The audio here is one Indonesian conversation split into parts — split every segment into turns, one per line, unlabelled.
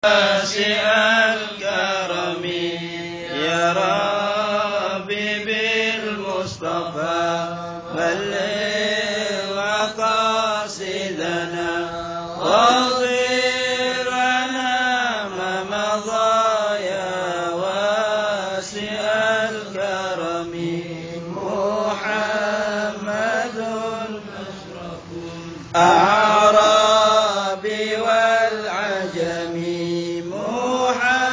واسع الكرم يا ربي بالمصطفى بلغ مقاصدنا واغفر لنا ما مضى يا واسع الكرم محمد أشرف الأعراب والعجم محمد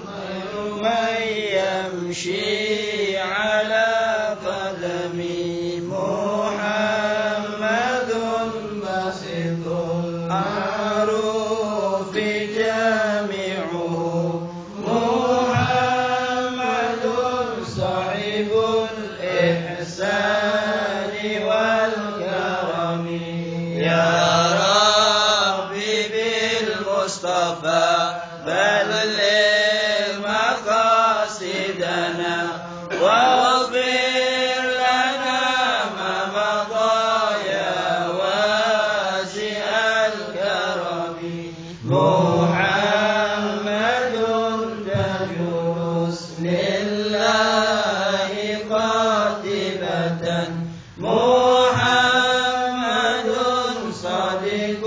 خير من يمشي على قدم محمد بسيط الأعراف جامعه محمد صاحب الإحسان والكرم يا ربي بالمصطفى بلغ مقاصدنا واغفر لنا ما مضى يا واسع الكرم محمد تجوز لله قاتبة محمد صادق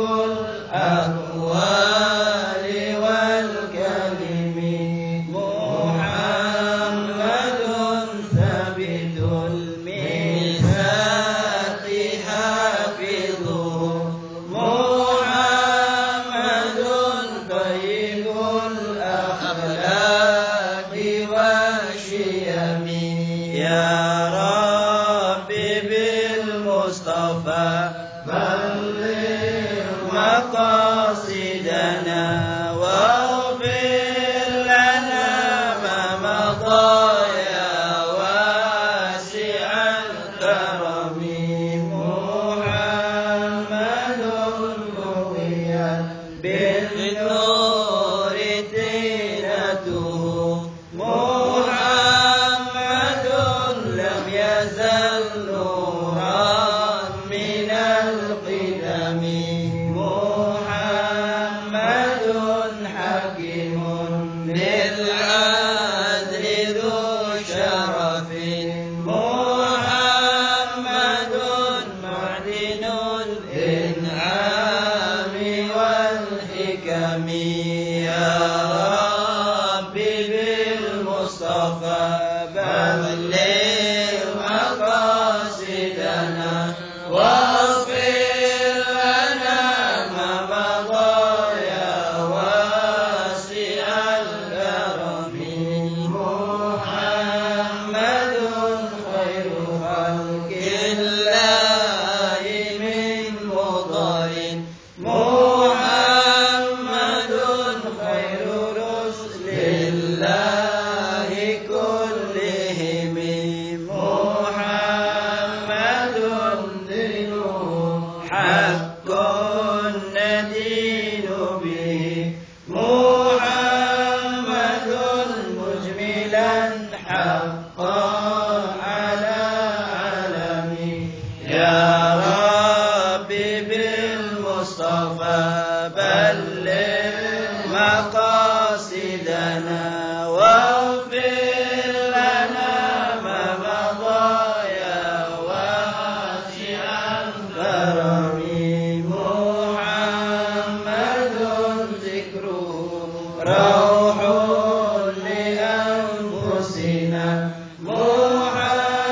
الأقوال والكلم محمد ثابت الميثاق حافظه محمد طيب الأخلاق والشيم يا ربي بالمصطفى بلغ مقاصدنا واغفر لنا ما مضى يا واسع الكرم محمد بغيا بالنور تينته محمد لم يزل نورا من القدم محمد حكيم بالعدل ذو شرف محمد معدن الإنعام والحكم يا ربي بالمصطفى بلغ مقاصدنا واغفر لنا ما مضى يا واسع الكرم محمد خير خلق الله من مضر محمد خير رسل الله كلهم محمد دينه حق ندين به محمد مجملا حقا على علمه يا ربي بالمصطفى بلغ مقاصدنا واغفر لنا ما مضى يا واسع الكرم محمد ذكره روح لأنفسنا محمد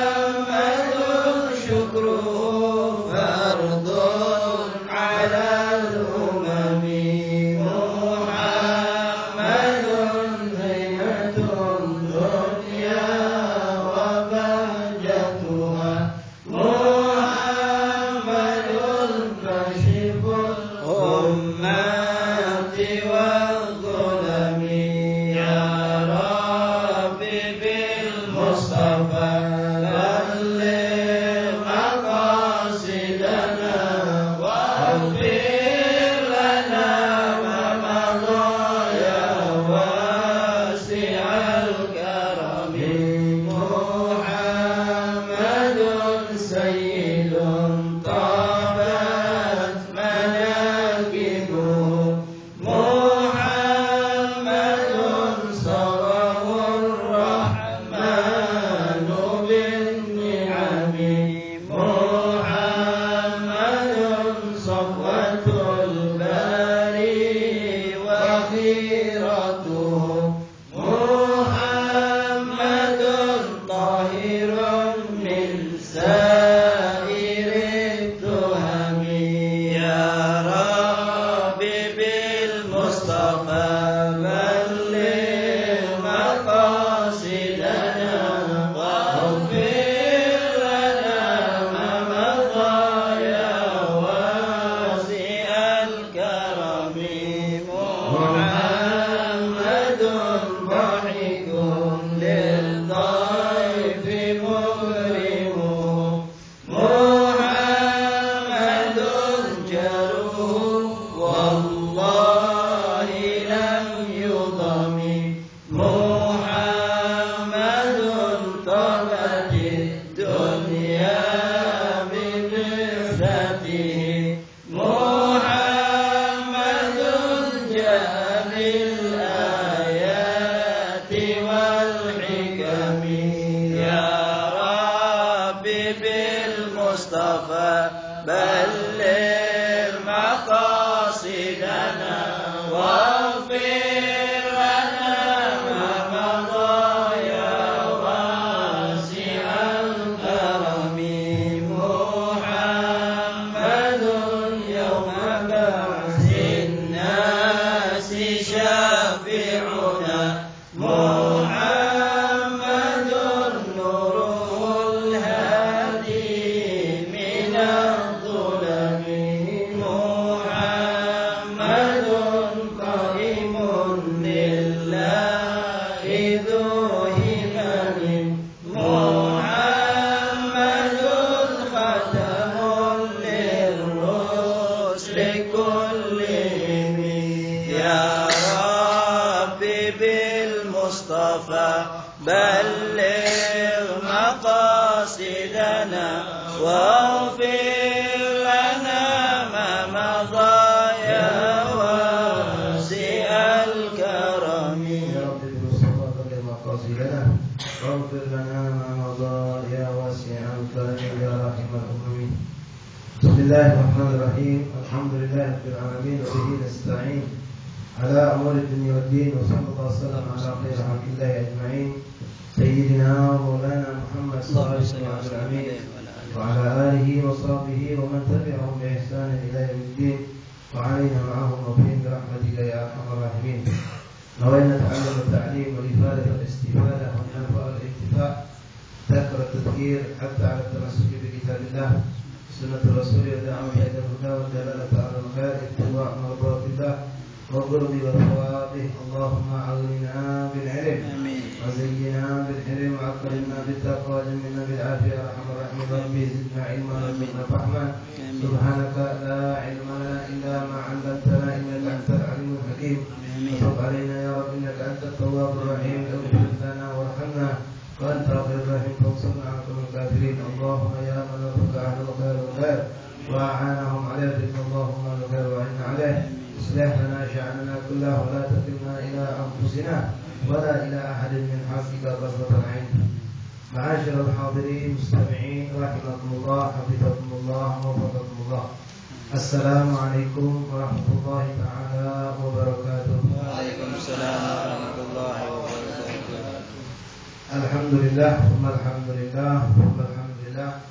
شكره فرض على الأمم محمد زينة الدنيا وبهجتها محمد كاشف الأمات والظلم يا ربي بالمصطفى بلغ مقاصدنا واغفر لنا ما مضى يا واسع الكرم محمد سيد طابت مناكبه
Bismillahirrahmanirrahim. Alhamdulillahirabbil alamin wa bihi nasta'in ala umuri dunya waddin wa sallallahu wasallam ala khairi khalqillah ajma'in sayyidina wa maulana Muhammad sallallahu alaihi wa ala alihi wa sahbihi wa man tabi'ahum bi ihsan ila yaumiddin wa alaina ma'ahum wa bihim bi rahmatika ya arhamar rahimin. Nawayna ta'allum at-ta'lim wa ifada al-istifada wa nafa' al-iktifa' dhakr at-tadhkir hatta 'ala at-tamassuk bi kitabillah سنة الرسول والدعوة إلى الهدى والدلالة على الخير اتباع مرضات الله والقرب والثوابه. اللهم أغننا بالعلم وزينا بالحلم وأكرمنا بالتقوى وجملنا بالعافية يا أرحم الراحمين. ربي زدنا علما وارزقنا فهما سبحانك لا علم لنا إلا ما علمتنا إنك أنت العليم الحكيم. وتب علينا يا رب إنك أنت التواب الرحيم. اغفر لنا وارحمنا وأنت غفور رحيم فانصرنا على القوم الكافرين. اللهم يا من وفق أهل الخير والخير وأعانهم عليه اللهم الخير وأعنا عليه. اصلح لنا شأننا كله ولا تكلنا إلى أنفسنا ولا إلى أحد من خلقك طرفة عين. معاشر الحاضرين مستمعين رحمكم الله حفظكم الله ووفقكم الله. السلام عليكم ورحمة الله تعالى وبركاته.
وعليكم السلام ورحمة الله وبركاته.
Alhamdulillah, alhamdulillah, alhamdulillah.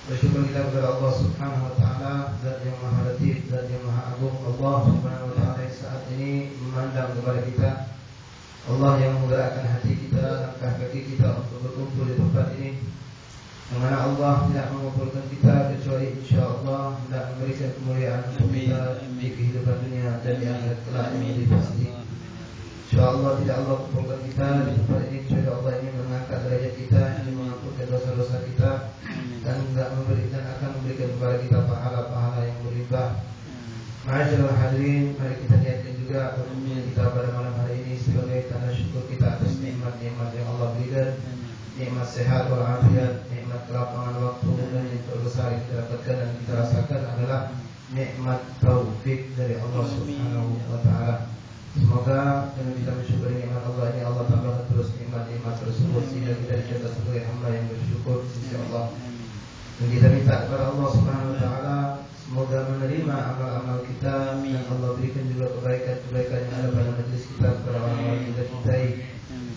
Bersyukur kita kepada Allah Subhanahu wa taala, Zat yang Maha Latif, Zat yang Maha Agung. Allah Subhanahu wa taala yang saat ini memandang kepada kita. Allah yang menggerakkan hati kita, langkah kaki kita untuk berkumpul di tempat ini. Yang mana Allah tidak mengumpulkan kita kecuali insyaallah hendak memberikan kemuliaan untuk kita di kehidupan dunia dan di akhirat kelak yang lebih pasti. InsyaAllah tidak Allah kumpulkan kita di tempat ini kecuali Allah ingin mengangkat derajat kita, ingin mengampunkan dosa-dosa kita, dan akan memberikan kepada kita pahala-pahala yang berlimpah. Ma'asyiral hadirin, mari kita niatkan juga pertemuan kita pada malam hari ini sebagai tanda syukur kita atas nikmat-nikmat yang Allah berikan, nikmat sehat walafiat, nikmat kelapangan waktu, dan yang terbesar yang kita dapatkan dan kita rasakan adalah nikmat taufik dari Allah Subhanahu wa taala. Semoga dengan kita mensyukuri nikmat Allah ini, Allah tambahkan terus nikmat-nikmat tersebut sehingga kita dicatat sebagai hamba yang bersyukur insyaallah. Dan kita minta kepada Allah Subhanahu wa taala semoga menerima amal-amal kita dan Allah berikan juga kebaikan-kebaikan yang ada pada majelis kita kepada orang-orang yang kita cintai,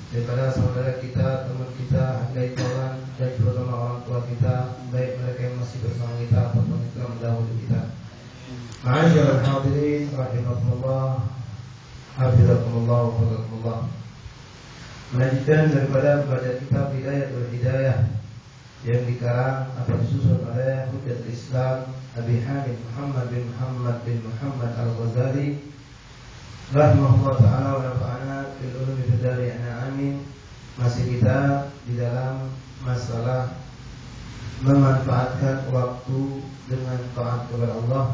daripada saudara kita, teman kita, handai kawan, dan terutama orang tua kita, baik mereka yang masih bersama kita ataupun yang telah mendahului kita. Ma'asyiral hadirin rahimakumullah. Hafizakumullah wa hafizakumullah. Melanjutkan daripada baca kitab Bidayatul Hidayah yang dikarang atau disusun oleh Hujjatul Islam Abi Hamid Muhammad bin Muhammad bin Muhammad Al-Ghazali rahimahullah ta'ala wa nafa'ana fil ulumi fid dharain amin. Masih kita di dalam masalah memanfaatkan waktu dengan taat kepada Allah,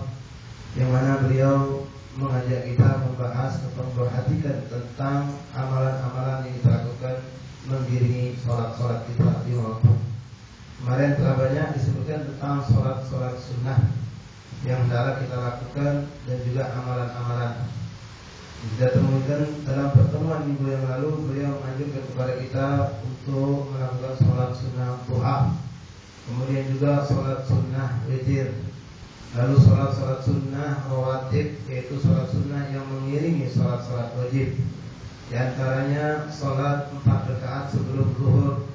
yang mana beliau mengajak kita membahas atau memperhatikan tentang amalan-amalan yang kita lakukan mengiringi sholat-sholat kita di waktu. Kemarin telah banyak disebutkan tentang sholat-sholat sunnah yang hendaklah kita lakukan dan juga amalan-amalan. Kita temukan dalam pertemuan minggu yang lalu, beliau menganjurkan kepada kita untuk melakukan sholat sunnah duha, kemudian juga sholat sunnah witir. Lalu sholat sunnah rawatib, yaitu sholat sunnah yang mengiringi sholat wajib. Di antaranya sholat 4 rakaat sebelum zuhur,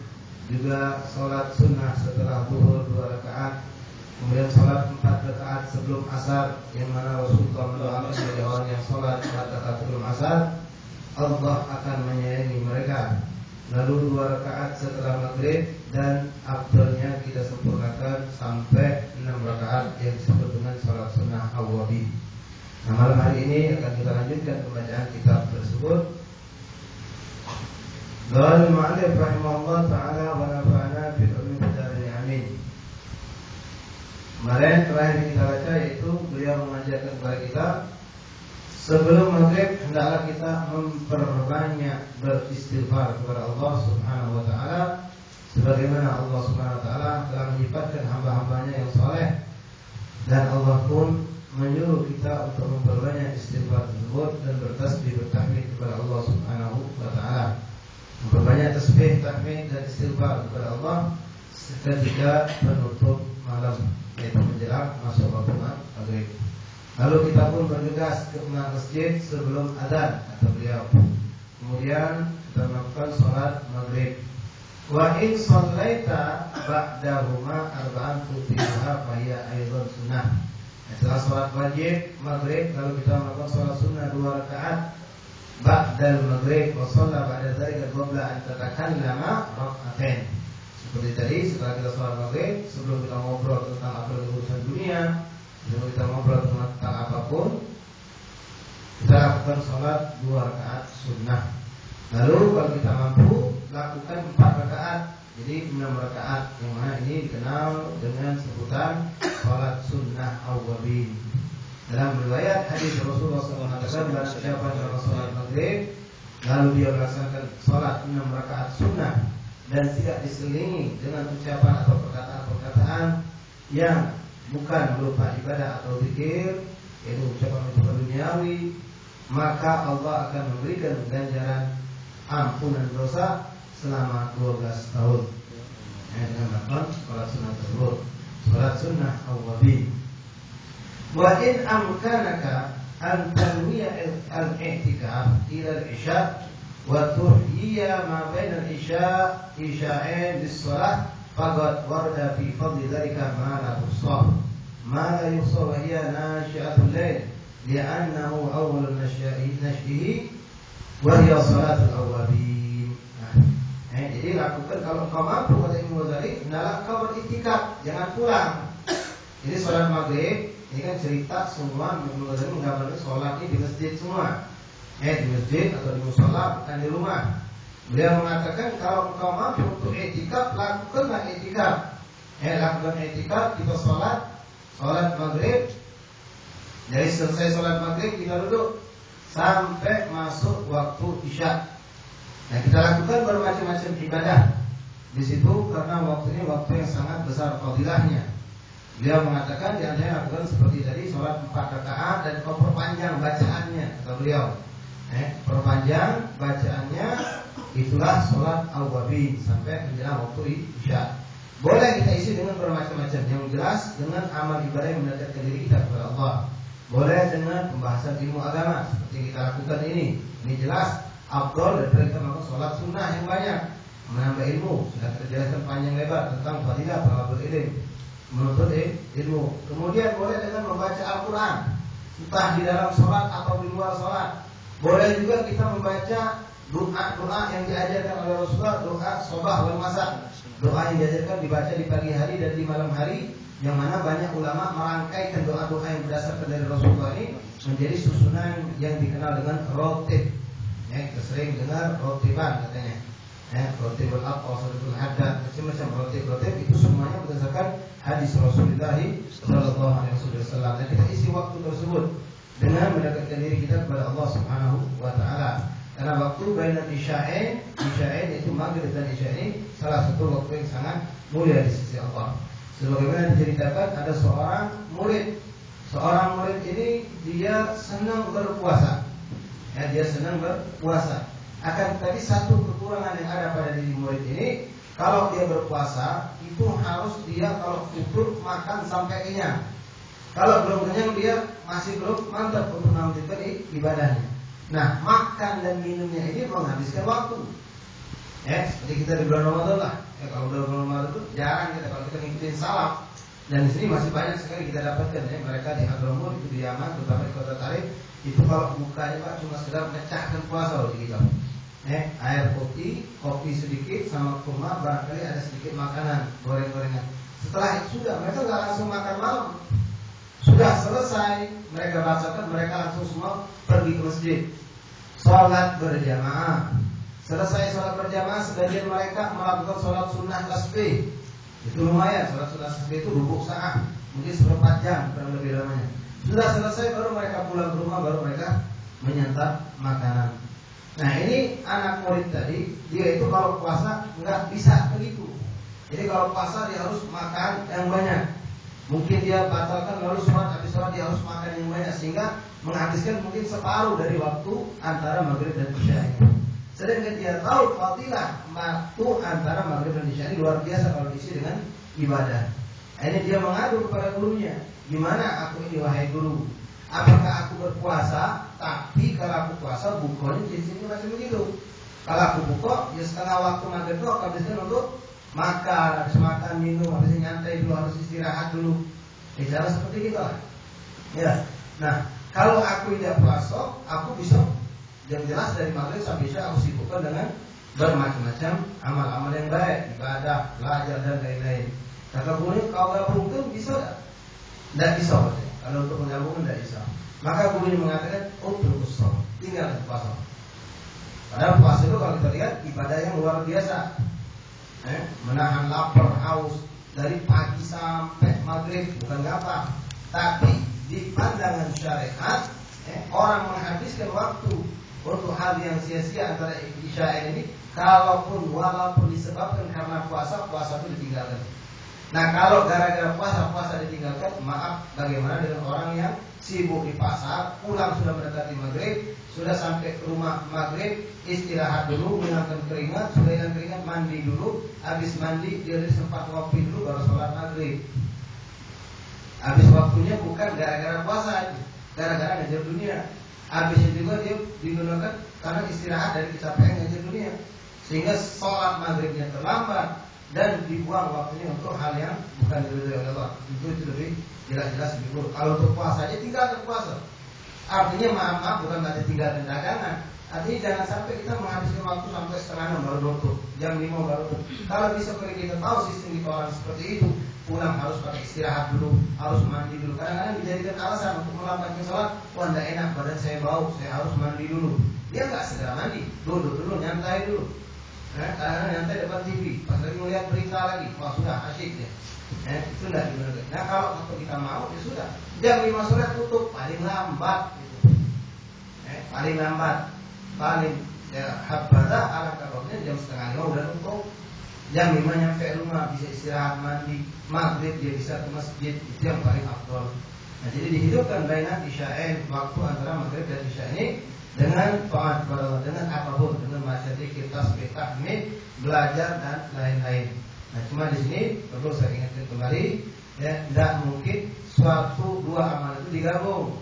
juga sholat sunnah setelah zuhur 2 rakaat, kemudian sholat 4 rakaat sebelum asar, yang mana Rasulullah mendoakan bagi orang yang sholat 4 rakaat sebelum asar, Allah akan menyayangi mereka. Lalu 2 rakaat setelah maghrib, dan afdalnya kita sempurnakan sampai 6 rakaat yang disebut dengan sholat sunnah awwabi. Nah, malam hari ini akan kita lanjutkan pembacaan kitab tersebut. Qala al-mu'allif rahimahullah ta'ala wa nafa'ana fil ulumi fid dharain amin. Kemarin terakhir kita baca yaitu beliau mengajarkan kepada kita sebelum maghrib hendaklah kita memperbanyak beristighfar kepada Allah Subhanahu wa taala, sebagaimana Allah Subhanahu wa taala telah menyifatkan hamba-hambanya yang saleh, dan Allah pun menyuruh kita untuk memperbanyak istighfar tersebut dan bertasbih bertahmid kepada Allah Subhanahu wa taala. Memperbanyak tasbih, tahmid dan istighfar kepada Allah ketika penutup malam, yaitu menjelang masuk waktu maghrib. Lalu kita pun bergegas ke masjid sebelum adzan, kata beliau. Kemudian kita melakukan sholat maghrib. Wa in shallaita ba'dahuma arba'an tutiha fa hiya aidan sunnah. Setelah sholat wajib maghrib, lalu kita melakukan sholat sunnah 2 rakaat ba'dal maghrib wa shalla ba'da dzalika qabla an tatakallama rak'atain. Seperti tadi, setelah kita sholat maghrib, sebelum kita ngobrol tentang apa urusan dunia, sebelum kita ngobrol tentang apapun, kita lakukan sholat 2 rakaat sunnah. Lalu kalau kita mampu, lakukan 4 rakaat, jadi 6 rakaat, yang mana ini dikenal dengan sebutan sholat sunnah awwabin. Dalam riwayat hadis Rasulullah SAW mengatakan, barang siapa yang sholat maghrib lalu dia melaksanakan sholat 6 rakaat sunnah dan tidak diselingi dengan ucapan atau perkataan-perkataan yang bukan berupa ibadah atau zikir, yaitu ucapan-ucapan duniawi, maka Allah akan memberikan ganjaran ampunan dosa selama 12 tahun. Dengan melakukan sholat sunnah tersebut, sholat sunnah awwabin. Wa in amkanaka an tanwiya al-i'tikaf ila al-isya wa tuhyiya ma baina al-isya isya'ain bis-shalah faqad warada fi fadli dhalika ma la tusah ma la yusah wa hiya nashi'atul layl li'annahu awwal nash'ihi wa hiya salatul awwabin. Jadi lakukan kalau kau mampu, kata Imam Ghazali, hendaklah kau beriktikaf, jangan pulang. Jadi sholat maghrib ini kan cerita semua, Imam Ghazali menggambarkan sholat ini di masjid semua, di masjid atau di mushola, bukan di rumah. Beliau mengatakan kalau kau mampu untuk iktikaf, lakukanlah iktikaf. Lakukan iktikaf, kita sholat maghrib. Dari selesai sholat maghrib kita duduk sampai masuk waktu isya. Nah, kita lakukan bermacam-macam ibadah di situ karena waktu ini waktu yang sangat besar fadilahnya. Beliau mengatakan di antaranya lakukan seperti tadi sholat 4 rakaat dan kau perpanjang bacaannya, kata beliau. Perpanjang bacaannya, itulah sholat awwabin sampai menjelang waktu isya. Boleh kita isi dengan bermacam-macam, yang jelas dengan amal ibadah yang mendekatkan diri kita kepada Allah. Boleh dengan pembahasan ilmu agama seperti yang kita lakukan ini. Ini jelas afdal daripada kita melakukan sholat sunnah yang banyak, menambah ilmu. Sudah kita jelaskan panjang lebar tentang fadilah talabul ilm, menuntut ilmu. Kemudian boleh dengan membaca Al-Quran, entah di dalam sholat atau di luar sholat. Boleh Boleh juga kita membaca doa-doa yang diajarkan oleh Rasulullah, doa sobah wal masa. Doa yang diajarkan dibaca di pagi hari dan di malam hari, yang mana banyak ulama merangkaikan doa-doa yang berdasarkan dari Rasulullah ini menjadi susunan yang dikenal dengan rotib. Kita sering dengar rotiban katanya. Rotibul aqwa, rotibul haddad, macam-macam rotib itu semuanya berdasarkan hadis Rasulullah sallallahu alaihi wasallam. Dan kita isi waktu tersebut dengan mendekatkan diri kita kepada Allah Subhanahu wa taala. Karena waktu baina isya'in itu maghrib dan isya ini salah satu waktu yang sangat mulia di sisi Allah. Sebagaimana diceritakan ada seorang murid. Seorang murid ini dia senang berpuasa. Dia senang berpuasa. Akan tetapi satu kekurangan yang ada pada diri murid ini, kalau dia berpuasa itu harus dia kalau futur makan sampai kenyang. Kalau belum kenyang dia masih belum mantap untuk melanjutkan ibadahnya. Nah, makan dan minumnya ini menghabiskan waktu. Seperti kita di bulan Ramadan lah. Kalau udah bulan Ramadan itu jarang kalau kita ngikutin salaf. Dan di sini masih banyak sekali kita dapatkan mereka di Hadramut, itu di Yaman, terutama di kota Taif, itu kalau bukanya Pak cuma sekedar mecahkan puasa loh di kita. Air kopi sedikit sama kurma, barangkali ada sedikit makanan, goreng-gorengan. Setelah itu sudah, mereka nggak langsung makan malam. Sudah selesai, mereka bacakan, mereka langsung semua pergi ke masjid, sholat berjamaah. Selesai sholat berjamaah, sebagian mereka melakukan sholat sunnah tasbih. Itu lumayan, sholat sunnah tasbih itu rubuk saat, mungkin seperempat jam kurang lebih lamanya. Sudah selesai, baru mereka pulang ke rumah, baru mereka menyantap makanan. Nah, ini anak murid tadi, dia itu kalau puasa nggak bisa begitu. Jadi kalau puasa dia harus makan yang banyak. Mungkin dia batalkan lalu sholat, habis sholat dia harus makan yang banyak, sehingga menghabiskan mungkin separuh dari waktu antara maghrib dan isya ini. Sedangkan dia tahu fadilah waktu antara maghrib dan isya ini luar biasa kalau diisi dengan ibadah. Ini dia mengadu kepada gurunya, gimana aku ini wahai guru? Apakah aku berpuasa, tapi kalau aku puasa bukanya di sini masih begitu. Kalau aku buka, ya setengah waktu maghrib itu aku habiskan untuk makan, habis makan, minum, habis nyantai dulu, harus istirahat dulu. Cara seperti itu lah. Ya. Nah, kalau aku tidak puasa, aku bisa yang jelas dari maghrib sampai isya aku sibukkan dengan bermacam-macam amal-amal yang baik, ibadah, belajar dan lain-lain. Kata gurunya, kau gabungkan bisa tak? Tidak bisa katanya. Kalau untuk menggabungkan tidak bisa. Maka gurunya mengatakan, utruk shaum, tinggalkan puasa. Padahal puasa itu kalau kita lihat ibadah yang luar biasa. Menahan lapar, haus dari pagi sampai maghrib, bukan gampang. Tapi di pandangan syariat, orang menghabiskan waktu untuk hal yang sia-sia antara isya ini, walaupun disebabkan karena puasa itu ditinggalkan. Nah, kalau gara-gara puasa ditinggalkan, maaf, bagaimana dengan orang yang sibuk di pasar, pulang sudah mendekati maghrib, sudah sampai ke rumah maghrib, istirahat dulu, menghilangkan keringat, sudah hilang keringat, mandi dulu, habis mandi dia sempat ngopi dulu, baru sholat maghrib. Habis waktunya bukan gara-gara puasa, gara-gara ngajar dunia. Habisnya juga dia digunakan karena istirahat dari kecapean ngajar dunia, sehingga sholat maghribnya terlambat dan dibuang waktunya untuk hal yang bukan diridhoi oleh Allah. Itu lebih jelas-jelas lebih buruk. Kalau untuk puasa aja tinggalkan puasa. Artinya maaf bukan berarti tinggalkan dagangan. Artinya jangan sampai kita menghabiskan waktu sampai setengah 6 baru tutup, jam 5 baru tutup. Kalau bisa kita tahu sistem kita orang seperti itu, pulang harus pakai istirahat dulu, harus mandi dulu. Kadang-kadang dijadikan alasan untuk melambatkan sholat. Wah, tidak enak, badan saya bau, saya harus mandi dulu. Dia nggak segera mandi, duduk dulu, nyantai dulu. Kadang-kadang nyantai depan TV, pas lagi melihat berita lagi, wah sudah asyik dia. Itu tidak digunakan. Nah, kalau kita mau, ya sudah. Jam 5 sore tutup, paling lambat. Gitu. Paling lambat. Paling habbadah ala kabarnya jam setengah 5 udah tutup. Jam 5 nyampe rumah, bisa istirahat, mandi. Maghrib dia bisa ke masjid, itu yang paling afdal. Nah, jadi dihidupkan baina isya'in, waktu antara maghrib dan isya ini dengan taat kepada Allah, dengan apapun, dengan baca zikir, tasbih, tahmid, belajar dan lain-lain. Nah, cuma di sini perlu saya ingatkan kembali, ya, tidak mungkin suatu dua amal itu digabung.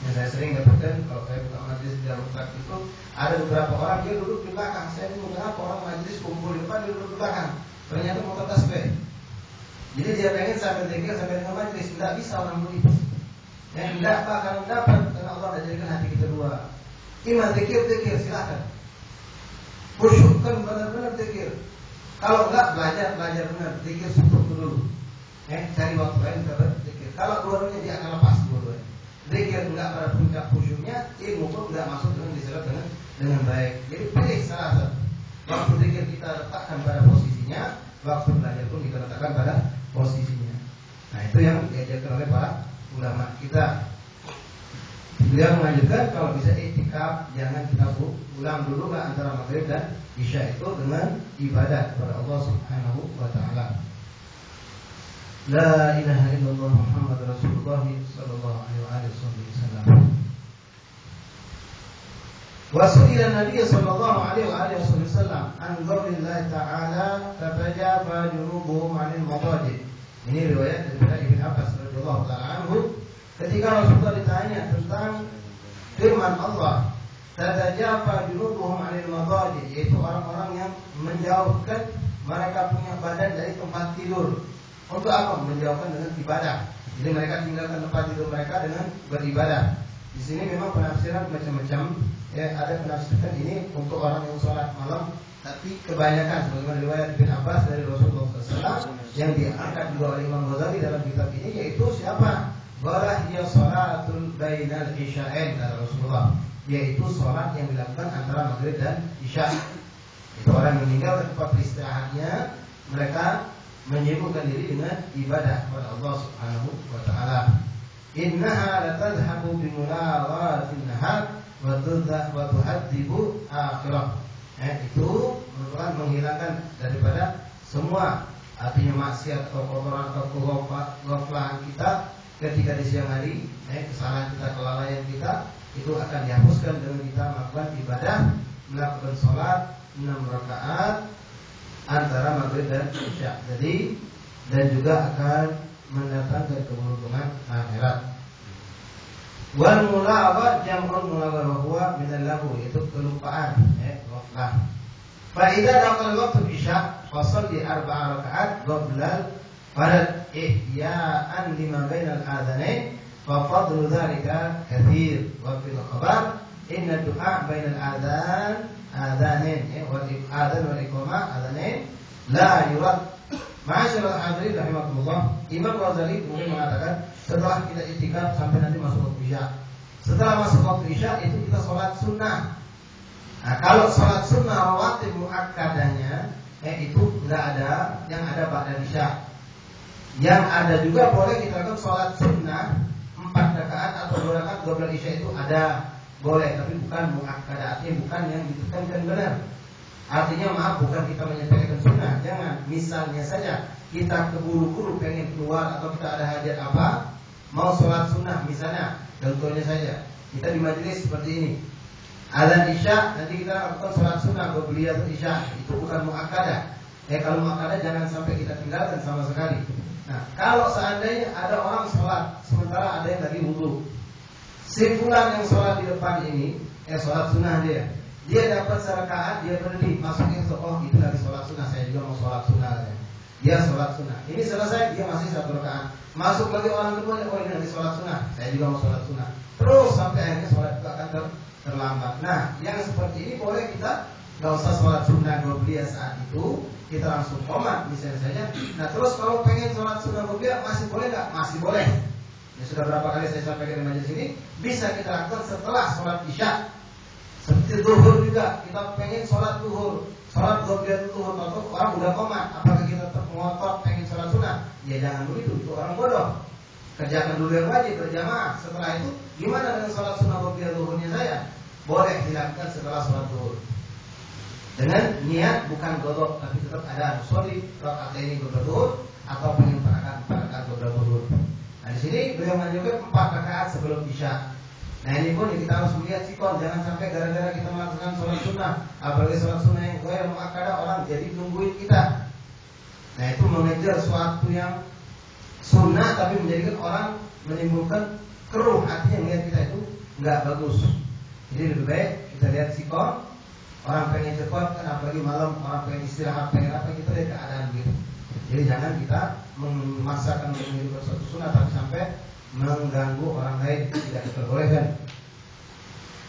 Yang saya sering dapatkan kalau saya buka majelis di dalam praktik itu, ada beberapa orang dia duduk di belakang. Saya bingung kenapa orang majelis kumpul di depan, dia duduk di belakang. Ternyata mau tasbih. Jadi dia pengen sambil zikir sambil dengan majelis, tidak bisa orang begitu. Yang tidak akan dapat karena Allah dah jadikan hati kita dua. Iman zikir silakan. Khusyuk kan benar-benar zikir. Kalau enggak belajar benar, zikir sungguh dulu. Cari waktu lain kita berzikir. Kalau dua-duanya dia akan lepas dua-duanya. Zikir enggak pada puncak khusyuknya, ilmu pun enggak masuk diserap dengan baik. Jadi pilih salah satu. Waktu zikir kita letakkan pada posisinya, waktu belajar pun kita letakkan pada posisinya. Nah, itu yang diajarkan oleh para ulama kita. Beliau menganjurkan kalau bisa iktikaf jangan kita ulang dulu lah antara maghrib dan isya itu dengan ibadah kepada Allah Subhanahu wa taala. La ilaha illallah Muhammadur Rasulullah sallallahu alaihi wasallam. Wa su'ila Nabi sallallahu alaihi wasallam an qaulillahi ta'ala tatajafa junubuhum 'anil madaji. Ini riwayat dari Ibnu Abbas radhiyallahu ta'ala anhu. Ketika Rasulullah ditanya tentang firman Allah, tatajafa junubuhum 'anil madaji, yaitu orang-orang yang menjauhkan mereka punya badan dari tempat tidur. Untuk apa? Menjauhkan dengan ibadah. Jadi mereka tinggalkan tempat tidur mereka dengan beribadah. Di sini memang penafsiran macam-macam. Ya, ada penafsiran ini untuk orang yang sholat malam, tapi kebanyakan sebagaimana riwayat Ibn Abbas dari Rasulullah SAW yang diangkat juga oleh Imam Ghazali dalam kitab ini, yaitu siapa? Walah dia sholatul bainal isya'in, kata Rasulullah, yaitu sholat yang dilakukan antara maghrib dan isya. Itu orang yang meninggal tempat istirahatnya, mereka menyibukkan diri dengan ibadah kepada Allah Subhanahu wa taala. Innaha latadhhabu bimulawatin nahar wa tuhaddibu akhirah. Itu merupakan menghilangkan daripada semua artinya maksiat atau kotoran atau kegoflahan kita ketika di siang hari, kesalahan kita, kelalaian kita itu akan dihapuskan dengan kita melakukan ibadah, melakukan sholat 6 rakaat antara maghrib dan isya. Jadi dan juga akan mendatangkan keberuntungan akhirat. Wal mulawat jam'ul mulawat wa huwa min al-lahu, itu kelupaan, ghaflah. Fa idza dakhala waqtu isya fa shalli 4 rakaat qabla farad ihya'an lima bainal adhanain fa fadlu dzalika katsir. Wa fil khabar inna du'a bainal adhanain wal adhan wal iqamah adhanain la yurad. Ma'asyiral hadirin rahimakumullah, Imam Ghazali kemudian mengatakan setelah kita iktikaf sampai nanti masuk waktu isya. Setelah masuk waktu isya itu kita sholat sunnah. Nah, kalau sholat sunnah rawatib muakkadanya itu enggak ada, yang ada ba'da isya. Yang ada juga boleh kita lakukan sholat sunnah 4 rakaat atau 2 rakaat qabla isya, itu ada, boleh, tapi bukan muakkadah, artinya bukan yang ditekankan benar. Artinya maaf, bukan kita menyepelekan sunnah. Jangan, misalnya saja kita keburu-buru pengen keluar atau kita ada hajat apa, mau sholat sunnah misalnya, contohnya saja kita di majelis seperti ini, azan isya, nanti kita lakukan sholat sunnah qobliyah isya, itu bukan muakkadah. Kalau muakkadah jangan sampai kita tinggalkan sama sekali. Nah, kalau seandainya ada orang sholat sementara ada yang lagi wudu, si fulan yang sholat di depan ini, sholat sunnah dia dapat serakaat, dia berhenti, masuknya oh itu lagi sholat sunnah, saya juga mau sholat sunnah. Dia sholat sunnah, ini selesai, dia masih 1 rakaat, masuk lagi orang kedua, oh ini lagi sholat sunnah, saya juga mau sholat sunnah. Terus sampai akhirnya sholat itu akan terlambat. Nah, yang seperti ini boleh kita nggak usah sholat sunnah qobliyah saat itu, kita langsung qomat misalnya saja. Nah, terus kalau pengen sholat sunnah qobliyah masih boleh nggak? Masih boleh. Ya, sudah berapa kali saya sampaikan di majelis ini, bisa kita lakukan setelah sholat isya. Seperti zuhur juga, kita pengen sholat zuhur, sholat qobliyah zuhur, atau orang udah qomat, apakah kita tetap ngotot pengen sholat sunnah? Ya jangan begitu, itu orang bodoh. Kerjakan dulu yang wajib berjamaah. Setelah itu, gimana dengan sholat sunnah qobliyah zuhurnya saya? Boleh dilakukan setelah sholat zuhur dengan niat bukan qadha, tapi tetap ada sholli rakaat ini qabla zuhur atau pengen 4 rakaat qabla zuhur. Nah, di sini beliau menunjukkan 4 rakaat sebelum isya. Nah, ini pun kita harus melihat sikon, jangan sampai gara-gara kita melaksanakan sholat sunnah, apalagi sholat sunnah yang goyah muakkadah, orang jadi nungguin kita. Nah, itu mengejar suatu yang sunnah tapi menjadikan orang menimbulkan keruh, artinya melihat kita itu nggak bagus. Jadi lebih baik kita lihat sikon, orang pengen cepat kan, apalagi malam orang pengen istirahat, pengen apa, kita lihat keadaan gitu. Jadi jangan kita memaksakan menunjukkan suatu sunnah tapi sampai mengganggu orang lain, tidak diperbolehkan.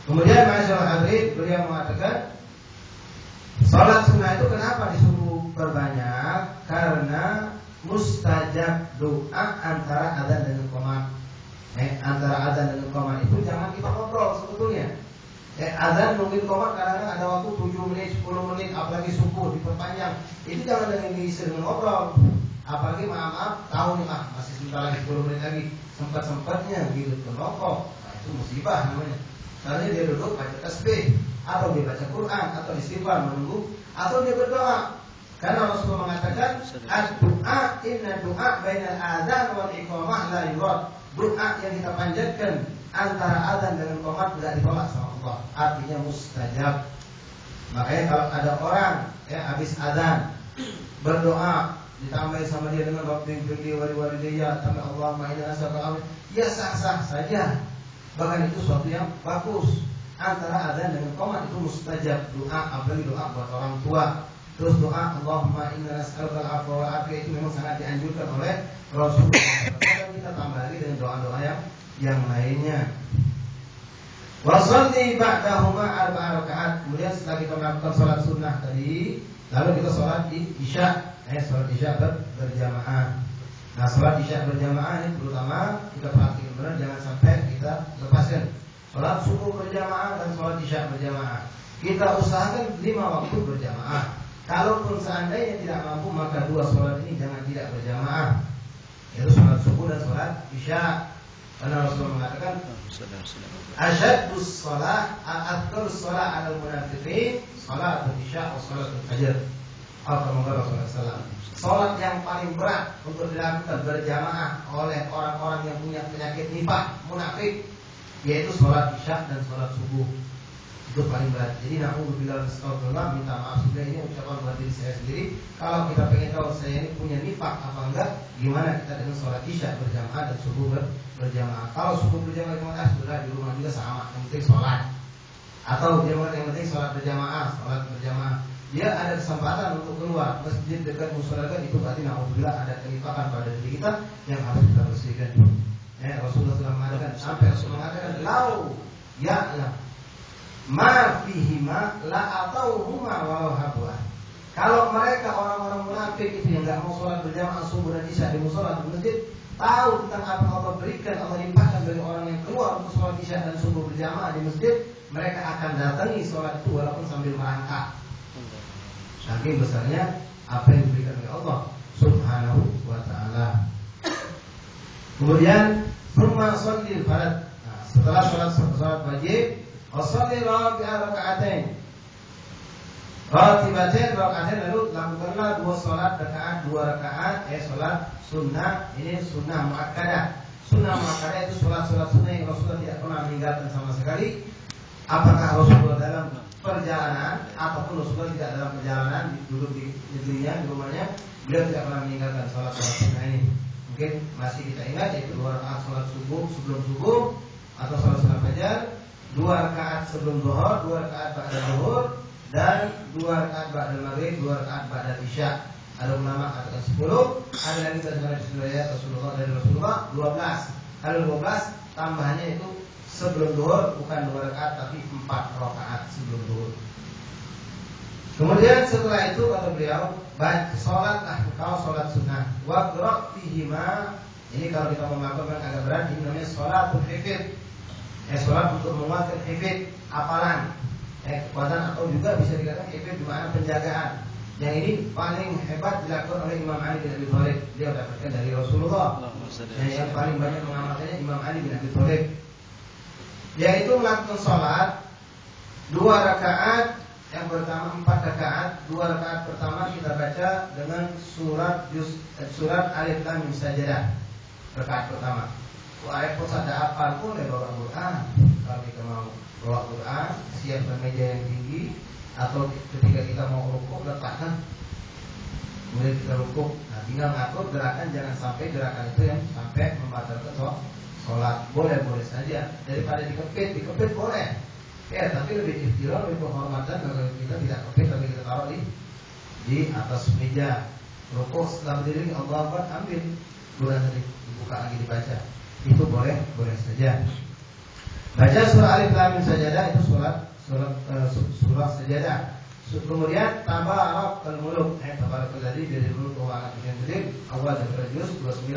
Kemudian Masyaallah hadirin, beliau mengatakan salat sunnah itu kenapa disuruh berbanyak? Karena mustajab doa antara adzan dan qomat. Antara adzan dan qomat itu jangan kita ngobrol sebetulnya. Adzan nungguin qomat kadang-kadang ada waktu 7 menit, 10 menit, apalagi subuh diperpanjang. Itu jangan dengan diisi dengan ngobrol. Apalagi maaf tahu nih masih sebentar lagi 10 menit lagi, sempat-sempatnya gitu ke rokok. Nah, itu musibah namanya. Karena dia duduk baca tasbih, atau dia baca Quran, atau istighfar menunggu, atau dia berdoa. Karena Rasulullah mengatakan, ad-du'a inna du'a bainal adzan wal iqamah la yurad. Doa yang kita panjatkan antara adzan dengan qomat tidak ditolak sama Allah. Artinya mustajab. Makanya kalau ada orang habis adzan berdoa ditambah sama dia dengan Rabbil firli walidayya tambah Allahumma inna nas'aluka, ya sah-sah saja. Bahkan itu suatu yang bagus. Antara adzan dengan qomat itu mustajab doa, apalagi doa buat orang tua. Terus doa Allahumma inna nas'aluka al-'afwa wal 'afiyah itu memang sangat dianjurkan oleh Rasulullah. Dan kita tambah lagi dengan doa-doa yang lainnya. Wa shalli ba'dahuma 4 rakaat. Kemudian setelah kita melakukan salat sunnah tadi, lalu kita salat di Isya. Salat Isya berjamaah. Nah, salat Isya berjamaah ini terutama kita perhatikan benar, jangan sampai kita lepaskan. Salat subuh berjamaah dan salat Isya berjamaah. Kita usahakan 5 waktu berjamaah. Kalaupun seandainya tidak mampu, maka 2 salat ini jangan tidak berjamaah, yaitu salat subuh dan salat Isya. Karena Rasulullah mengatakan asyaddus shalah al-afdalus shalah 'alal munafiqin salatul Isya wa salatul Fajr. Rasulullah SAW. Salat yang paling berat untuk dilakukan berjamaah oleh orang-orang yang punya penyakit nifaq, munafik, yaitu salat Isya dan salat subuh. Itu paling berat. Jadi na'udzubillah astagfirullah, minta maaf sudah, ini ucapan buat diri saya sendiri. Kalau kita pengen tahu saya ini punya nifaq apa enggak, gimana kita dengan salat Isya berjamaah dan subuh berjamaah. Kalau subuh berjamaah sudah di rumah juga sama, yang penting salat. Atau jamaah yang penting salat berjamaah. Dia ada kesempatan untuk keluar masjid dekat musola, itu berarti na'udzubillah ada kenifakan pada diri kita yang harus kita bersihkan. Rasulullah SAW mengatakan, sampai Rasulullah mengatakan, lau ya'lam ma fihima la atauhuma walau habwa. Kalau mereka orang-orang munafik itu yang enggak mau sholat berjamaah subuh dan Isya di musola di masjid, tahu tentang apa Allah berikan, Allah limpahkan bagi orang yang keluar untuk sholat Isya dan subuh berjamaah di masjid, mereka akan datangi sholat itu walaupun sambil merangkak. Saking besarnya apa yang diberikan oleh Allah Subhanahu wa ta'ala. Kemudian summa shallil farad. Nah, setelah salat wajib, washalli raka'atain. Raka'atain, lalu lakukanlah 2 rakaat, 2 rakaat salat sunnah. Ini sunnah muakkadah. Sunnah muakkadah itu salat sunnah yang Rasulullah tidak pernah meninggalkan sama sekali. Apakah Rasulullah dalam perjalanan ataupun Rasulullah tidak dalam perjalanan, duduk di negerinya, di rumahnya, beliau tidak pernah meninggalkan salat sunnah ini. Mungkin masih kita ingat, yaitu 2 rakaat salat subuh sebelum subuh atau salat sunnah fajar, 2 rakaat sebelum zuhur, 2 rakaat ba'da zuhur, dan 2 rakaat ba'da maghrib, 2 rakaat ba'da isya. Ada ulama katakan 10, ada lagi dari Rasulullah dari Rasulullah 12. Kalau 12 tambahannya itu sebelum zuhur, bukan 2 rakaat tapi 4 rakaat sebelum zuhur. Kemudian setelah itu kata beliau, sholatlah engkau sholat sunnah. Waqra' fihima. Ini kalau kita mau melakukan agak berat, ini namanya sholatul hifdz. Sholat untuk menguatkan hifdz, hafalan, kekuatan, atau juga bisa dikatakan hifdz di mana penjagaan. Yang ini paling hebat dilakukan oleh Imam Ali bin Abi Thalib. Dia dapatkan dari Rasulullah. Dan yang paling banyak mengamalkannya Imam Ali bin Abi Thalib, yaitu melakukan sholat 2 rakaat. Yang pertama 4 rakaat. 2 rakaat pertama kita baca dengan surat Alif Lam Mim Sajdah. Rakaat pertama. Repot ada apa pun bawa Quran. Kalau kita mau bawa Quran, siapkan meja yang tinggi, atau ketika kita mau rukuk letakkan. Kemudian kita rukuk. Nah, tinggal ngatur gerakan, jangan sampai gerakan itu yang sampai membatalkan sholat. Boleh saja. Daripada dikepit boleh. Tapi lebih ikhtiar, lebih penghormatan kalau kita tidak kepit tapi kita taruh di atas meja. Rukuk setelah berdiri Allah Akbar, ambil Quran tadi dibuka lagi dibaca. Itu boleh saja. Baca surah Alif Lam Mim Sajadah itu surah sajadah. Kemudian Tabarakal Muluk, Tabarakal Ladzi biyadihil mulku wa huwa 'ala kulli syai'in qadir, awal dan juz 29.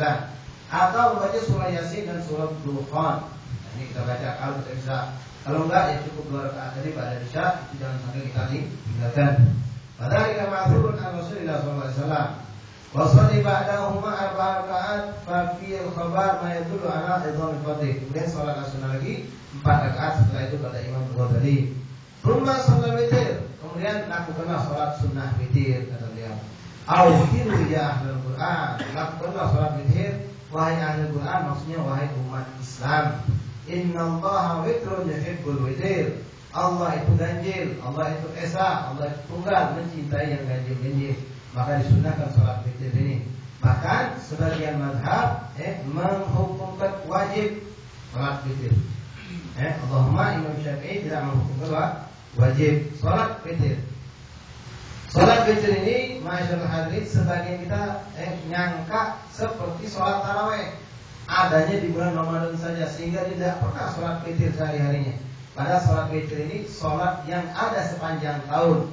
Atau membaca surah Yasin dan surah Dukhan. Nah, ini kita baca kalau kita bisa. Kalau enggak ya cukup 2 rakaat tadi pada isya, itu jangan sampai kita tinggalkan. Padahal ma'thurun an Rasulillah sallallahu alaihi wasallam. Wa shalli ba'dahuma 4 rakaat fa fi al-khabar ma yadullu ala idhamil fadhil. Kemudian salat sunnah lagi 4 rakaat setelah itu kata Imam Bukhari. Rumah salat witir. Kemudian lakukanlah salat sunnah witir kata beliau. Awtiru ya ahlul Quran. Lakukanlah salat witir wahai ahlul Quran, maksudnya wahai umat Islam. Innallaha witrun yuhibbul witir. Allah itu ganjil, Allah itu esa, Allah itu tunggal, mencintai yang ganjil-ganjil. Maka disunahkan salat witir ini. Bahkan sebagian mazhab menghukumkan wajib salat witir. Allahumma Imam Syafi'i tidak menghukumkan wajib salat witir. Salat witir ini, masyaallah hadirin, sebagian kita nyangka seperti salat tarawih, adanya di bulan Ramadan saja, sehingga tidak pernah salat witir sehari-harinya. Padahal salat witir ini salat yang ada sepanjang tahun.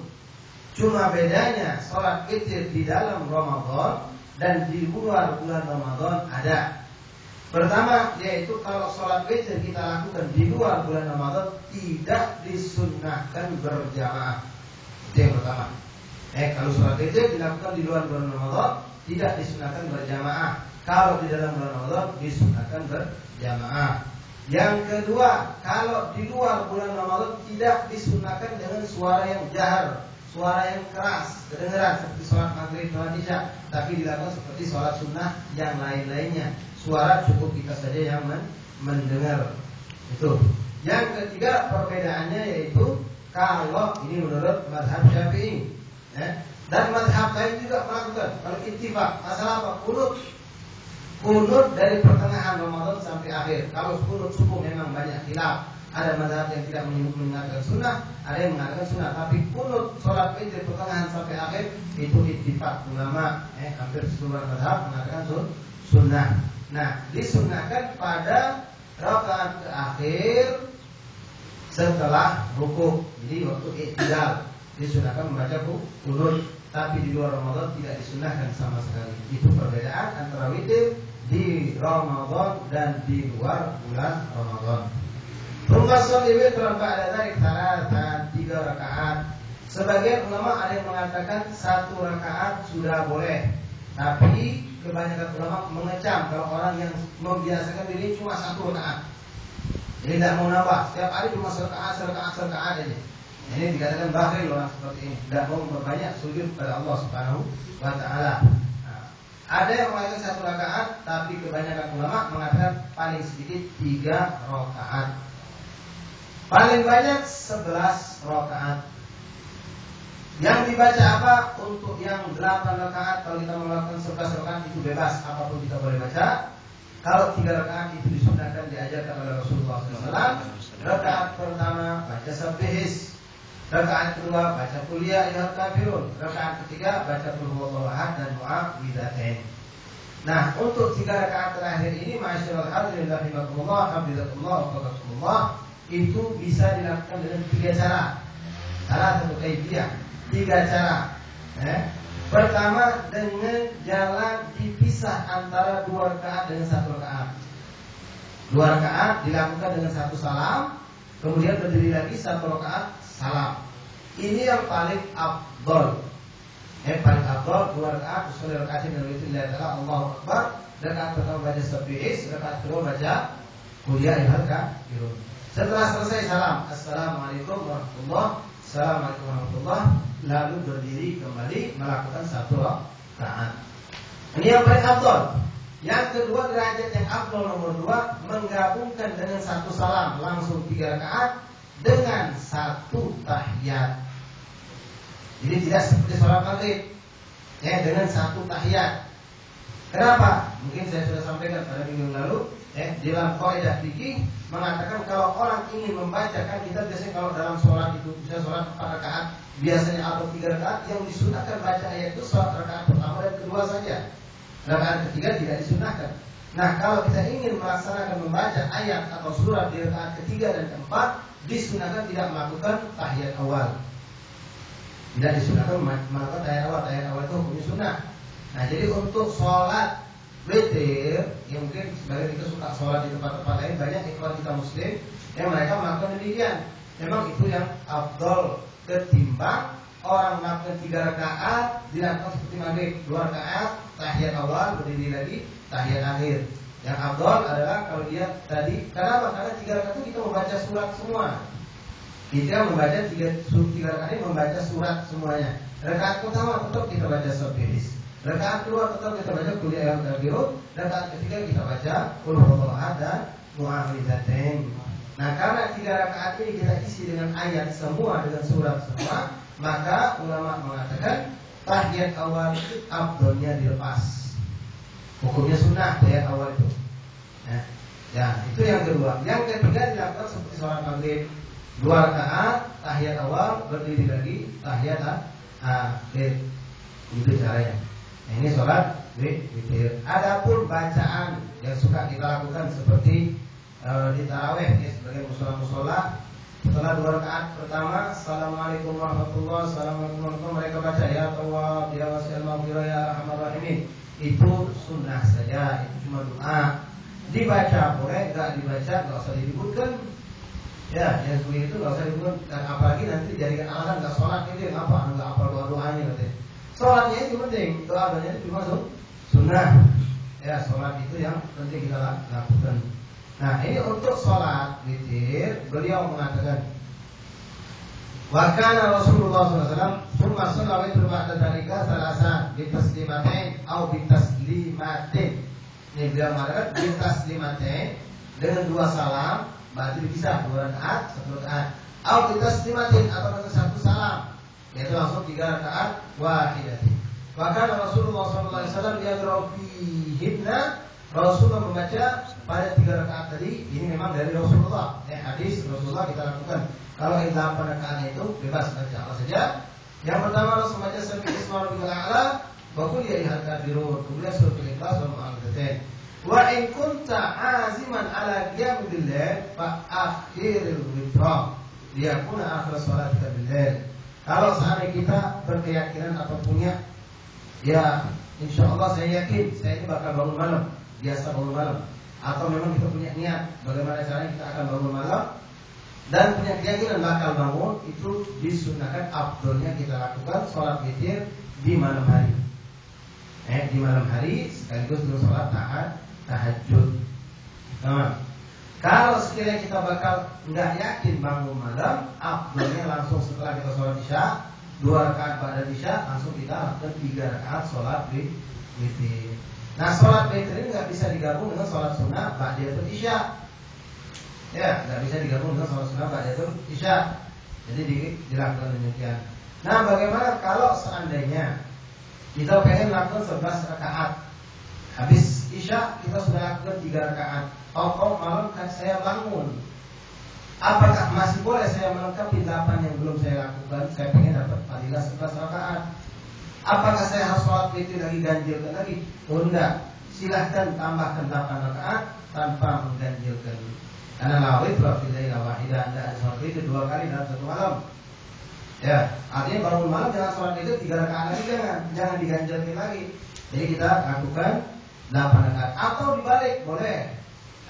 Cuma bedanya salat witir di dalam Ramadan dan di luar bulan Ramadan ada. Pertama, yaitu kalau sholat witir kita lakukan di luar bulan Ramadan tidak disunnahkan berjamaah. Itu yang pertama. Kalau sholat witir dilakukan di luar bulan Ramadan tidak disunnahkan berjamaah. Kalau di dalam bulan Ramadan disunnahkan berjamaah. Yang kedua, kalau di luar bulan Ramadan tidak disunnahkan dengan suara yang jahar, suara yang keras, kedengaran seperti sholat maghrib dan isya, tapi dilakukan seperti sholat sunnah yang lain-lainnya. Suara cukup kita saja yang mendengar. Itu. Yang ketiga perbedaannya yaitu kalau ini menurut mazhab Syafi'i, dan mazhab lain juga melakukan. Kalau ittifaq masalah apa? Kunut dari pertengahan Ramadan sampai akhir. Kalau kunut subuh memang banyak khilaf. Ada mazhab yang tidak mengatakan sunnah, ada yang mengatakan sunnah. Tapi kunut sholat witir pertengahan sampai akhir itu ittifaq ulama. Hampir seluruh mazhab mengatakan sunnah. Nah, disunnahkan pada rakaat terakhir setelah rukuk. Jadi waktu i'tidal disunnahkan membaca kunut, tapi di luar Ramadan tidak disunnahkan sama sekali. Itu perbedaan antara witir di Ramadan dan di luar bulan Ramadan. Rumah sholat witir ba'da dzalik 3 rakaat. Sebagian ulama ada yang mengatakan 1 rakaat sudah boleh, tapi kebanyakan ulama mengecam kalau orang yang membiasakan diri cuma 1 rakaat. Jadi tidak mau nambah, setiap hari cuma serakaat aja. Ini dikatakan bakhil orang seperti ini, tidak mau memperbanyak sujud pada Allah Subhanahu wa taala. Ada yang mengatakan 1 rakaat, tapi kebanyakan ulama mengatakan paling sedikit 3 rakaat. Paling banyak 11 rakaat. Yang dibaca apa? Untuk yang 8 rakaat, kalau kita melakukan 11 rakaat itu bebas, apapun kita boleh baca. Kalau 3 rakaat itu disunahkan, diajarkan oleh Rasulullah SAW. Rakaat pertama baca Sabbihis, rakaat kedua baca Qul ya ayyuhal kafirun, rakaat ketiga baca Qul huwallahu ahad dan mu'awwidzatain. Nah, untuk 3 rakaat terakhir ini, ma'asyiral hadirin rahimakumullah, hafizakumullah wa qaddakumullah, itu bisa dilakukan dengan 3 cara. Salah satu kaifiyah. 3 cara. Pertama, dengan jalan dipisah antara 2 rakaat dengan 1 rakaat. 2 rakaat dilakukan dengan 1 salam, kemudian berdiri lagi 1 rakaat salam. Ini yang paling afdol. Paling afdol 2 rakaat, usul rakaat dengan witirillah ta'ala Allahu Akbar. Rakaat pertama baca Sabbihis, rakaat kedua baca Qul ya ayyuhal kafirun. Setelah selesai salam, Assalamualaikum warahmatullahi wabarakatuh. Assalamualaikum warahmatullahi wabarakatuh. Lalu berdiri kembali melakukan 1 rakaat. Ini yang paling afdol. Yang kedua, derajat yang afdol nomor 2, menggabungkan dengan 1 salam langsung 3 rakaat dengan 1 tahiyat. Jadi tidak seperti sholat maghrib, dengan 1 tahiyat. Kenapa? Mungkin saya sudah sampaikan pada minggu lalu. Dalam kaidah fikih mengatakan kalau orang ingin membacakan, kita biasanya kalau dalam sholat itu bisa sholat 4 rakaat biasanya atau 3 rakaat, yang disunahkan baca ayat itu sholat rakaat pertama dan kedua saja. Rakaat ketiga tidak disunahkan. Nah, kalau kita ingin melaksanakan membaca ayat atau surat di rakaat ketiga dan keempat, disunahkan tidak melakukan tahiyat awal. Tidak disunahkan melakukan tahiyat awal. Tahiyat awal itu hukumnya sunnah. Nah, jadi untuk sholat witir, yang mungkin sebagian kita suka sholat di tempat-tempat lain, banyak ikhwan kita muslim yang mereka melakukan demikian. Memang itu yang afdol ketimbang orang melakukan 3 rakaat dilakukan seperti maghrib, 2 rakaat tahiyat awal, berdiri lagi tahiyat akhir. Yang afdol adalah kalau dia tadi, karena 3 rakaat itu kita membaca surat semua. Kita membaca 3 rakaat ini membaca surat semuanya. Rakaat pertama tetap kita baca surat Al-Baqarah. Rakaat kedua tetap kita baca Qul ya ayyuhal kafirun. Rakaat ketiga kita baca Qul huwallahu ahad dan Mu'awwidzatain. Nah, karena 3 rakaat ini kita isi dengan ayat semua, dengan surat semua, maka ulama mengatakan tahiyat awal afdolnya dilepas. Hukumnya sunnah tahiyat awal itu. Ya, itu yang kedua. Yang ketiga dilakukan seperti sholat maghrib, 2 rakaat tahiyat awal, berdiri lagi tahiyat akhir. Itu caranya. Nah, ini sholat witir. Adapun bacaan yang suka kita lakukan seperti di tarawih, ya, sebagai musola-musola, setelah 2 rakaat pertama, Assalamualaikum warahmatullahi wabarakatuh, mereka baca ya Tawwab, ya Wasi'al Maghfirah, ya Arhamar Rahimin. Itu sunnah saja, itu cuma doa. Dibaca boleh, enggak dibaca enggak usah diributkan. Ya, yang seperti itu enggak usah diributkan. Apalagi nanti jadikan alasan enggak sholat itu apa? Enggak apa doa-doanya katanya. Sholatnya itu penting, doa-doanya itu cuma sunnah. Ya, sholat itu yang penting kita lakukan. Nah, ini untuk sholat witir, beliau mengatakan, wa kana Rasulullah SAW summa shalla witr ba'da dzalika salasan bi taslimatain au bi taslimatin. Ini beliau mengatakan bi taslimatain, dengan 2 salam, berarti bisa 2 rakaat, 1 rakaat, au bi taslimatin, atau dengan 1 salam, yaitu langsung 3 rakaat wahidatin. Wa kana Rasulullah SAW yaqra'u fihinna, Rasulullah membaca pada 3 rakaat tadi. Ini memang dari Rasulullah. Hadis Rasulullah kita lakukan. Kalau yang 8 rakaat itu bebas baca apa saja. Yang pertama Rasul membaca Sabbi isma rabbikal a'la wa qul ya ayyuhal kafirun. Kemudian surah Al-Ikhlas wa Mu'awwidzatain. Wa in kunta aziman ala qiyamil lail fa akhiril witra liyakuna akhir shalatika bil lail. Kalau seandainya kita berkeyakinan atau punya, ya insyaallah saya yakin saya ini bakal bangun malam, biasa bangun malam, atau memang kita punya niat bagaimana caranya kita akan bangun malam dan punya keyakinan bakal bangun, itu disunahkan afdolnya kita lakukan sholat witir di malam hari. Di malam hari sekaligus dengan sholat tahajud. Nah, kalau sekiranya kita bakal nggak yakin bangun malam, afdolnya langsung setelah kita sholat isya, 2 rakaat ba'da isya, langsung kita lakukan 3 rakaat sholat witir. Nah, sholat witir ini nggak bisa digabung dengan sholat sunnah ba'datul isya. Ya, nggak bisa digabung dengan sholat sunnah ba'datul isya. Jadi dilakukan demikian. Nah, bagaimana kalau seandainya kita pengen lakukan 11 rakaat, habis isya kita sudah lakukan 3 rakaat, kok malam kan saya bangun, apakah masih boleh saya melengkapi 8 yang belum saya lakukan? Saya pengen dapat fadilah 11 rakaat. Apakah saya harus sholat witir lagi, ganjilkan lagi? Oh enggak, silahkan tambahkan 8 rakaat tanpa mengganjilkan. Karena lawit fil laila wahidah, Anda sholat witir 2 kali dalam 1 malam. Ya, artinya bangun malam jangan sholat witir 3 rakaat lagi, jangan diganjilkan lagi. Jadi kita lakukan 8 rakaat. Atau dibalik, boleh.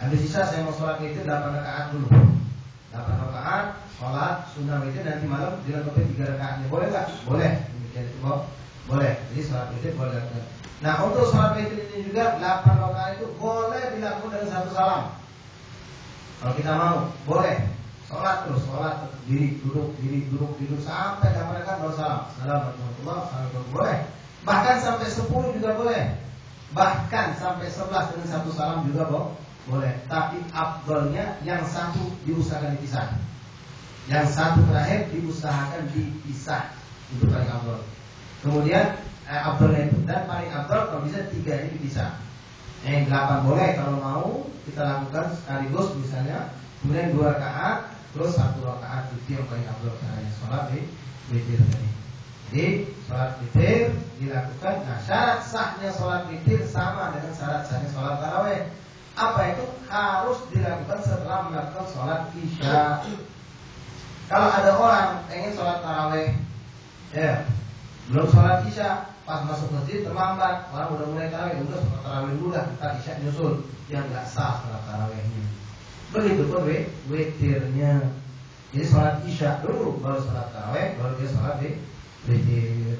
Habis sisa saya mau sholat witir 8 rakaat dulu. 8 rakaat sholat sunnah witir, nanti malam dilengkapi 3 rakaatnya. Boleh enggak? Boleh. Demikian itu boleh. Jadi sholat witir boleh dilakukan. Nah, untuk sholat witir ini juga 8 rakaat itu boleh dilakukan dengan 1 salam. Kalau kita mau, boleh. Sholat terus, sholat diri, duduk sampai 8 rakaat baru salam. Assalamualaikum, boleh. Bahkan sampai 10 juga boleh. Bahkan sampai 11 dengan 1 salam juga boleh. Tapi afdolnya yang 1 diusahakan dipisah. Yang 1 terakhir diusahakan dipisah. Itu paling afdol. Kemudian afdolnya itu, dan paling afdol kalau bisa 3 ini dipisah. Yang 8 boleh kalau mau kita lakukan sekaligus misalnya. Kemudian 2 rakaat terus 1 rakaat, itu yang paling afdol caranya sholat witir tadi. Jadi sholat witir dilakukan. Nah, syarat sahnya sholat witir sama dengan syarat sahnya sholat tarawih. Apa itu? Harus dilakukan setelah melakukan sholat isya. Kalau ada orang pengen sholat tarawih, ya belum sholat isya, pas masuk masjid terlambat, orang udah mulai tarawih, udah sholat tarawih dulu lah, kita isya nyusul, yang nggak sah sholat tarawihnya. Begitu pun witirnya. Jadi sholat isya dulu, baru sholat tarawih, baru dia sholat witir.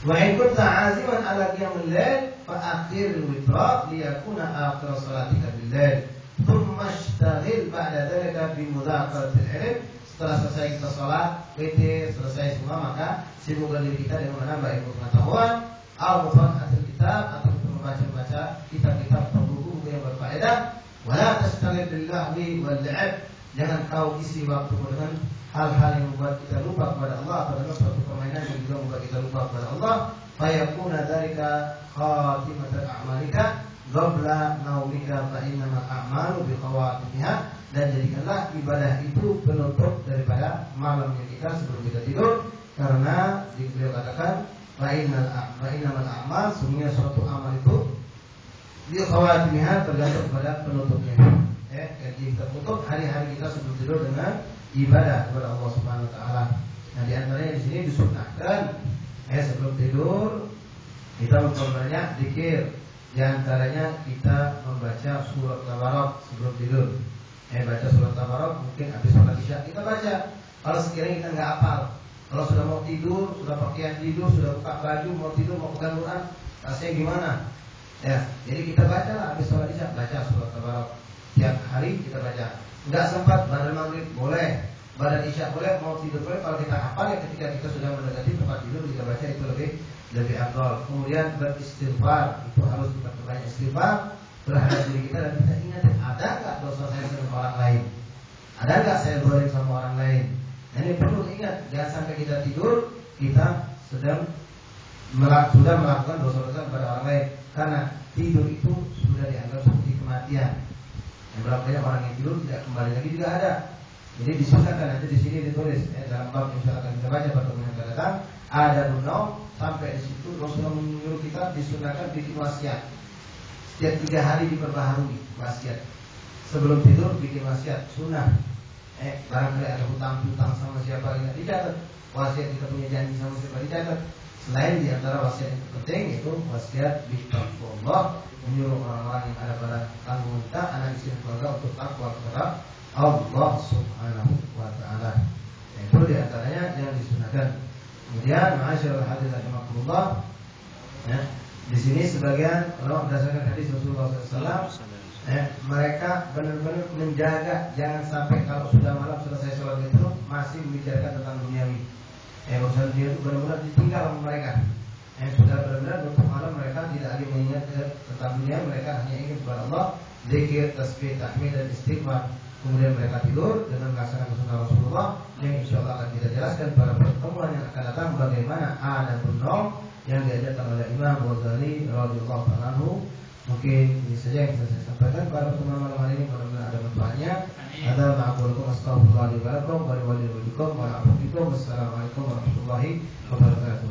Wa in kunta aziman ala qiyamil lail fa akhir al-witra liyakuna akhir salatika bil-lail. Thumma ishtaghil ba'da dhalika bi mudhakaratil ilm. Setelah selesai kita sholat witir, selesai semua, maka sibukkan diri kita dengan menambah ilmu pengetahuan, al-mufaqahatul kitab, atau membaca kitab-kitab atau buku yang berfaedah. Wala tastaghil bil lahwi wal 'ab. Jangan kau isi waktu dengan hal-hal yang membuat kita lupa kepada Allah, atau dengan suatu permainan yang juga membuat kita lupa kepada Allah. Fayakuna dzalika khatimatul a'malika qabla naumika fa innamal a'malu biqawatimiha. Dan jadikanlah ibadah itu penutup daripada malamnya kita sebelum kita tidur, karena beliau katakan fa innamal a'mal, sungguhnya suatu amal itu biqawatimiha, tergantung pada penutupnya. Jadi kita tutup hari-hari kita sebelum tidur dengan ibadah kepada Allah Subhanahu Wa Taala. Nah, di antaranya di sini disunnahkan sebelum tidur kita memperbanyak zikir. Di antaranya kita membaca surat Tabarak sebelum tidur. Baca surat Tabarak mungkin habis sholat isya kita baca. Kalau sekiranya kita nggak hafal, kalau sudah mau tidur, sudah pakaian tidur, sudah buka baju, mau tidur, mau pegang Quran, rasanya gimana? Ya, jadi kita baca lah habis sholat isya, baca surat Tabarak. Tiap hari kita baca. Enggak sempat pada maghrib boleh, pada isya boleh, mau tidur boleh. Kalau kita hafal ya, ketika kita sudah mendekati tempat tidur kita baca, itu lebih afdal. Kemudian beristighfar, itu harus kita perbanyak istighfar terhadap diri kita, dan kita ingat, ada enggak dosa saya sama orang lain? Ada enggak saya zalim sama orang lain? Nah, ini perlu ingat, jangan sampai kita tidur kita sudah melakukan dosa-dosa kepada orang lain, karena tidur itu sudah dianggap seperti kematian. Yang berapa banyak orang yang tidur tidak kembali lagi juga ada. Jadi disunahkan, nanti di sini ditulis dalam bab yang akan kita baca pertemuan yang akan datang, ada naum, sampai di situ Rasulullah menyuruh kita disunahkan bikin wasiat. Setiap 3 hari diperbaharui wasiat. Sebelum tidur bikin wasiat, sunnah. Barangkali ada hutang sama siapa tidak dicatat. Wasiat kita punya janji sama siapa dicatat. Selain di antara wasiat yang penting itu wasiat bittaqwallah, menyuruh orang-orang yang ada pada tanggungan kita, anak istri keluarga untuk takwa kepada Allah Subhanahu wa Ta'ala. Itu di antaranya yang disunahkan. Kemudian ma'asyiral hadirin rahimakumullah, ya, di sini sebagian ulama berdasarkan hadis Rasulullah SAW, mereka benar-benar menjaga jangan sampai kalau sudah malam selesai sholat itu masih membicarakan tentang duniawi. Urusan dia itu benar-benar ditinggal sama mereka. Sudah benar-benar untuk malam mereka tidak lagi mengingat tentang dunia, mereka hanya ingin kepada Allah, zikir, tasbih, tahmid dan istighfar. Kemudian mereka tidur dengan melaksanakan sunnah Rasulullah, yang insyaallah akan kita jelaskan pada pertemuan yang akan datang bagaimana adabun naum yang diajarkan oleh Imam Ghazali radhiyallahu anhu. Mungkin ini saja yang bisa saya sampaikan pada pertemuan malam hari ini, mudah-mudahan ada manfaatnya. Ada ma'qulukum astaghfirullah li wa lakum wa li walidikum wa a'udzubikum. Wassalamualaikum warahmatullahi wabarakatuh.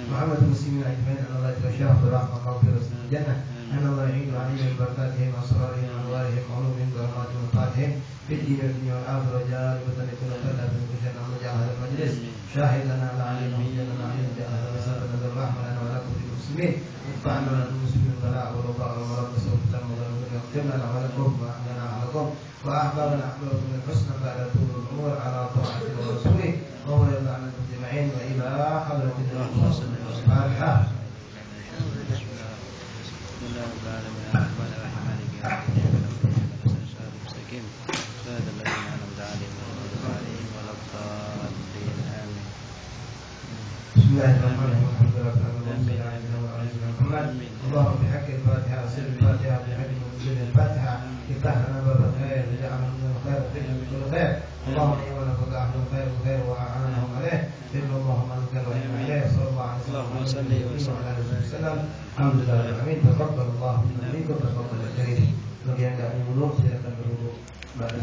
محمد المسلمين أجمعين أن الله يتوشاه برحمة ومغفرة الجنة، أن الله يعين عليهم من بركاتهم وأسرارهم وأنوارهم وعلومهم برحمات ومطاعتهم في الدين والدنيا والآخرة، جالبة لكل خير في المجلس. أن نجعل هذا المجلس شاهد لنا على عليم وحجنا عليم بأهل رسالة نزل الرحمة لنا ولكم في المسلمين، ادفعنا المسلمين البلاء والوباء والمرض والسوء والظلم واغفر لنا ولكم وأهلنا عليكم وأحبابنا أحبابكم من الحسنى بعد طول الأمور على طاعته ورسوله، وهو يرضى عن المجتمعين. وإلى حضرة الله الفاتحة.
بسم الله الرحمن الرحيم. مالك يوم الدين. صراط المستقيم صراط الذين أنعمت عليهم غير المغضوب عليهم ولا الضالين. آمين.
Bismillahirrahmanirrahim. Allahumma bihaqqi al-Fatiha, sirri al-Fatiha, bihaqqi al-Fatiha, iftah lana bab al-khair, waj'alna min al-khair, fi kulli khair. Allahumma ya man faqaha al-khair wa a'anahu alayh. Allahumma anzil wa inna ilayhi sallallahu alaihi wasallam. Alhamdulillah. Amin. Taqabbalallahu minkum wa taqabbal karim. Bagi yang enggak berwudu silakan berwudu. Pada